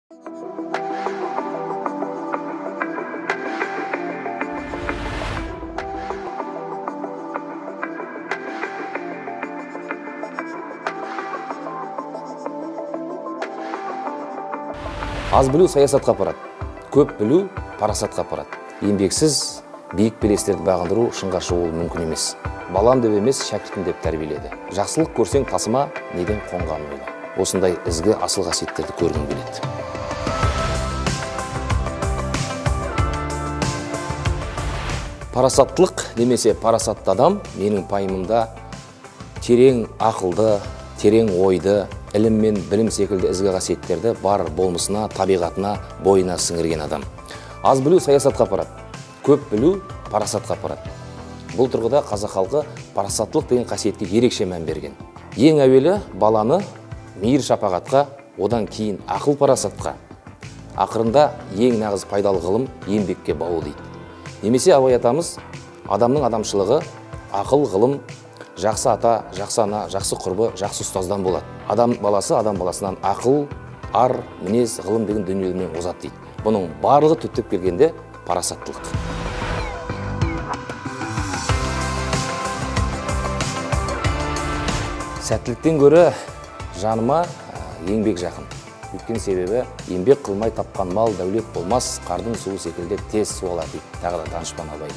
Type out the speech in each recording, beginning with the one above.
Аз білу саясатқа апарады, көп білу парасатқа апарады. Еңбексіз биік белестерді бағындыру шыңға шығу мүмкін емес. Балам деп емес, шәкіртім деп тәрбиеледі. Жақсылық көрсең тасыма, неден қонғанын ойла. Осындай ізгі асыл қасиеттерді көргім келеді. Парасаттылық немесе парасатты адам менің пайымымда терең ақылды, терең ойды, ілім мен білім секілді ізгі қасиеттерді бар болмысына, табиғатына, бойына сіңірген адам. Аз білу саясатқа апарады, көп білу парасатқа апарады. Бұл тұрғыда қазақ халқы парасаттылық деген қасиетке ерекше мән берген. Ең әуелі баланы мейір шапағатқа, одан кейін ақыл парасатқа, ақырында ең нағыз пайдалы ғылым еңбекке баулу дейді. Немесе Абай атамыз адамның адамшылығы ақыл, ғылым, жақсы ата, жақсы ана, жақсы құрбы, жақсы ұстаздан болады. Адам баласы адам баласынан ақыл, ар, мінез, ғылым деген дүниелермен озады дейді. Бұның барлығы түптеп келгенде парасаттылық. Сәттіліктен гөрі жаныма еңбек жақын. Өйткені себебі еңбек қылмай тапқан мал дәулет болмас, қардың суы секілді тез суалады дейді. Тағы да данышпан Абай.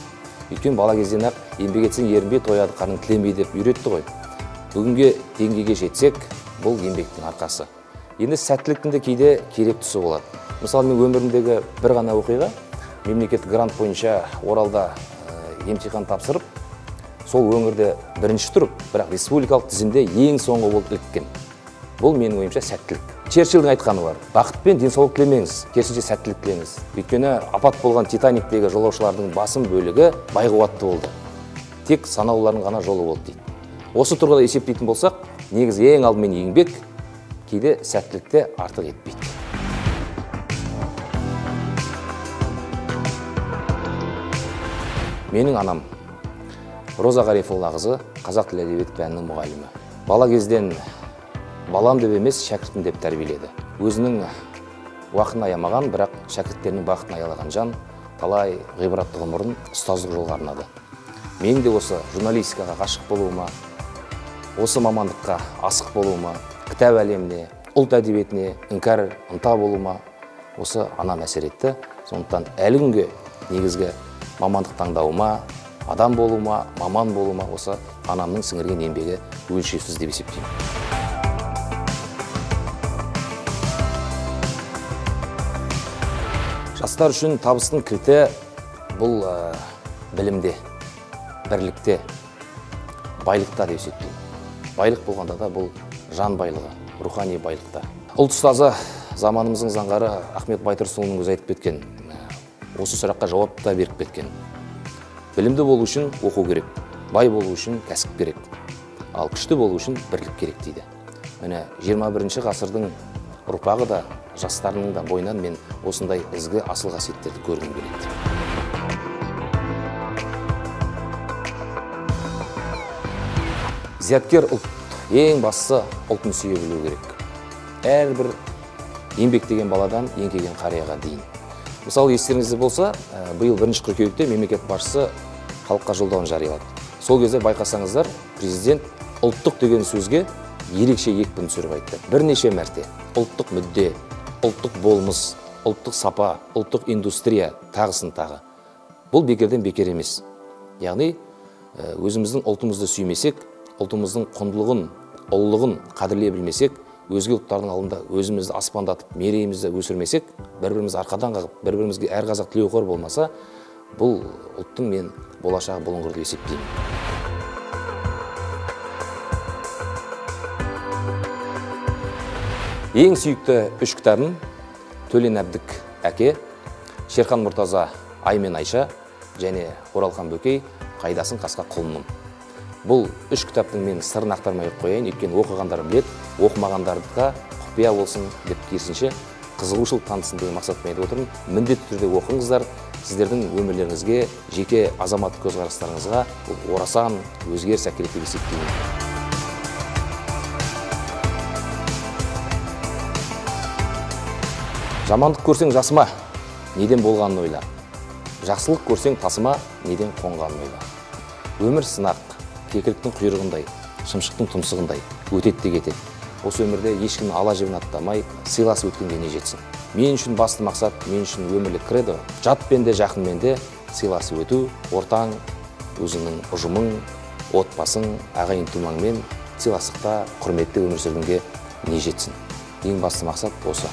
Өйткені бала кезден ақ еңбек етсең ерінбей тояды, қарның тіленбей деп үйретті ғой. Бүгінге деңгейге жетсек, бұл еңбектің арқасы. Енді сәттіліктің де кейде керек тұсы болады. Мысалы, мен өмірімдегі бір ғана оқиға, мемлекеттік грант бойынша Оралда емтихан тапсырып, сол өңірде бірінші тұрып, бірақ республикалық тізімде ең соңғы болып іліккен. Бұл менің ойымша сәттілік. Черчиллдің айтқаны бар: бақыт пен денсаулық тілемеңіз, керісінше сәттілік тілеңіз. Өйткені апат болған Титаниктегі жолаушылардың басым бөлігі байқуатты болды. Тек санаулылардың ғана жолы болды дейді. Осы тұрғыда есептейтін болсақ, негізі ең алдымен еңбек, кейде сәттілікте артық етпейді. Менің анам Роза Ғарифолла қызы қазақ тілі әдебиеті пәнінің мұғалімі. Бала кезден балам деп емес, шәкіртім деп тәрбиеледі. Өзінің уақытын аямаған, бірақ шәкірттерінің бақытын аялаған жан талай ғибратты ғұмырын ұстаздық жолға арнады. Мен де осы журналистикаға ғашық болуыма, осы мамандыққа асық болуыма, кітап әлеміне, ұлт әдебиетіне іңкәр ынта болуыма осы анам әсер етті. Сондықтан әлі күнге негізгі мамандық таңдауыма, адам болуыма, маман болуыма осы анамның сіңірген еңбегі өлшеусіз деп есептеймін. Жастар үшін табыстың кілті бұл білімде, бірлікте, байлықта деп есептеймін. Байлық болғанда да бұл жан байлығы, рухани байлықта. Ұлт ұстазы заманымыздың заңғары Ахмет Байтұрсынұлының өзі айтып кеткен, осы сұраққа жауап та беріп кеткен. Білімді болу үшін оқу керек, бай болу үшін кәсіп керек, ал күшті болу үшін бірлік керек дейді. Міне 21 ғасырдың ұрпағы да, жастарының да бойынан мен осындай ізгі асыл қасиеттерді көргім келеді. Зияткер ұлт, ең бастысы ұлтын сүйе білу керек. Әрбір еңбектеген баладан еңкейген қарияға дейін. Мысалы, естеріңізде болса, биыл 1 қыркүйекте мемлекет басшысы халыққа жолдауын жариялады. Сол кезде байқасаңыздар, президент ұлттық деген сөзге ерекше екпін түсіріп айтты. Бірнеше мәрте ұлттық мүдде, ұлттық болмыс, ұлттық сапа, ұлттық индустрия, тағысын тағы. Бұл бекерден бекер емес. Яғни, өзіміздің ұлтымызды сүймесек, ұлтымыздың құндылығын, ұлылығын қадірлей білмесек, өзге ұлттардың алдында өзімізді аспандатып, мерейімізді өсірмесек, бір-бірімізді арқадан қағып, бір-бірімізге әр қазақ тілеуқор болмаса, бұл ұлттың мен болашағы бұлыңғыр деп есептеймін. Ең сүйікті 3 кітабым Төлен Әбдік әке, Шерхан Мұртаза Ай мен Айша және Оралхан Бөкей Қайдасын қасқа құлыным. Бұл 3 кітаптың мен сырын ақтармай қояйын, өйткені оқығандар білет, оқымағандарға құпия болсын деп керісінше қызығушылық танытсын деген мақсатпен айтып отырмын. Міндетті түрде оқыңыздар, сіздердің өмірлеріңізге, жеке азаматтық көзқарастарыңызға орасан өзгеріс әкеледі деп есептеймін. Жамандық көрсең жасыма, неден болғанын ойла. Жақсылық көрсең тасыма, неден қонғанын ойла. Өмір сынақ, кекіліктің құйрығындай, шымшықтың тұмсығындай, өтеді де кетеді. Осы өмірде ешкімнің ала жібін аттамай, сыйласып өткенге не жетсін. Мен үшін басты мақсат, мен үшін өмірлік кредо, жатпен де жақынмен де сыйласып өту, ортаң, өзіңнің ұжымың, отбасың, ағайын тумаңмен сыйластықта, құрметте өмір сүргенге не жетсін. Ең басты мақсат осы.